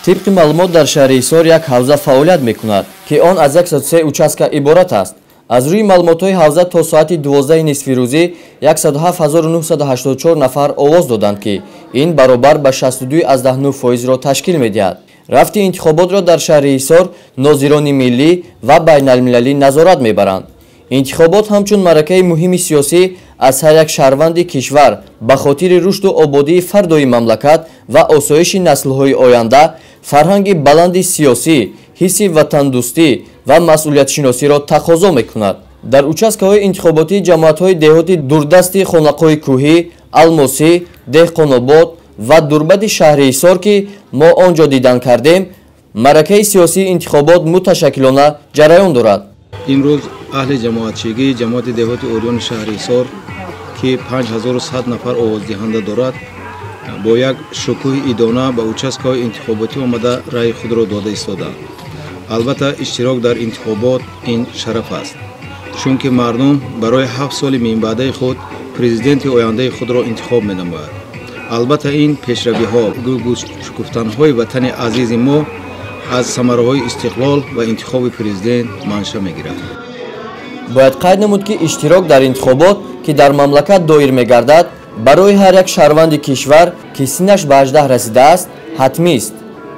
طبق معلومات در شهر حصار یک حوزه فعالیت میکند که آن از 103 участка عبارت است. از روی معلومات حوزه تا ساعت 12 نصف روزی 107984 نفر آواز دادند که این برابر به 62.9% را تشکیل میدهد. رفت انتخابات را در شهر حصار ناظران ملی و بین المللی نظارت میبرند. انتخابات همچون معرکه مهم سیاسی از هر یک شهروند کشور به خاطر رشد و آبادی فردای مملکت و آسایش نسل‌های آینده فرهنگ بلند سیاسی، حس وطندوستی و مسئولیت شناسی را تقاضا میکند. در участкаҳои انتخاباتی جماعت‌های دهاتی دوردست خانقاه کوهی، الماسی، دهقان‌آباد و دوربد شهر حصار که ما آنجا دیدن کردیم، معرکه سیاسی انتخابات متشکلانه جریان دارد. امروز اهل جماعتچگی جماعت دهاتی اوریان شهر حصار که 5100 نفر آوازدهنده دارد با یک شکوه ایدانه به участкаҳои انتخاباتی آمده رای خود را داده ایستادند. البته اشتراک در انتخابات این شرف است، چون که مردم برای 7 سال میانبعده خود پرزیدنت آینده خود را انتخاب می‌نماید. البته این پیشروی‌ها گفتن‌های وطن عزیز ما از ثمره‌های استقلال و انتخاب پرزیدنت منشأ می‌گیرد. باید قید نمود که اشتراک در انتخابات که در مملکت دایر می‌گردد برای هر یک شهروند کشور که سنش به 18 رسیده است حتمی است.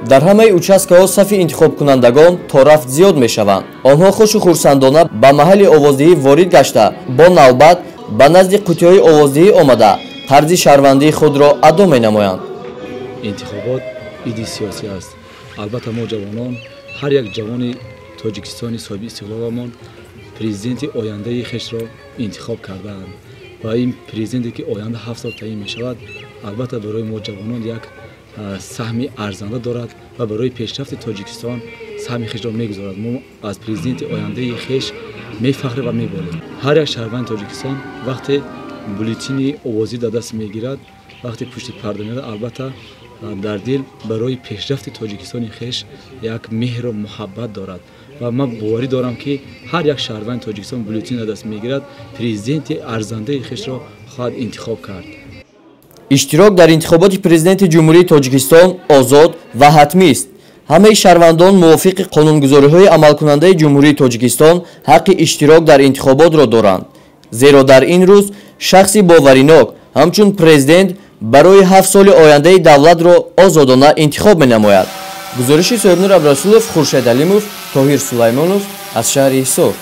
در همه участкаҳо صف انتخاب کنندگان تا رفت زیاد میشوند. آنها خوش و خرسندانه به محل آوازدهی وارد گشته با نوبت به نزد قوطی‌های آوازدهی آمده طرز شهروندی خود را ادا می‌نمایند. انتخابات ایده سیاسی است. البته ما جوانان هر یک جوان تاجیکستانی صاحب استقلالمان پرزیدنت آینده خویش را انتخاب کردند و این پرزیدنتی که آینده 7 سال تعیین می‌شود البته برای ما جوانان یک سهمی ارزنده دارد و برای پیشرفت تاجیکستان سهمی خویش را می‌گذارد. ما از پرزیدنت آینده خویش می‌فخریم و می‌بالیم. هر یک شهروند تاجیکستان وقتی بولتین آوازی در دست می‌گیرد، وقتی پشت پرده می‌آید، البته در دل برای پیشرفت تاجیکستان خویش یک مهر و محبت دارد و من باوری دارم که هر یک شهروند تاجیکستان بولتین در دست می‌گیرد پرزیدنت ارزنده خویش را خواهد انتخاب کرد. اشتراک در انتخابات پرزیدنت جمهوری تاجیکستان آزاد و حتمی است. همه شهروندان موافق قانونگذاری‌های عملکننده جمهوری تاجیکستان حق اشتراک در انتخابات را دارند. زیرا در این روز شخصی باوریناک همچون پرزیدنت برای 7 سال آینده دولت را آزادانه انتخاب می‌نماید. گزارش صاحبنور عبدالرسولов، خورشید علیمov، طاهیر سلیمانov از شهر حصار.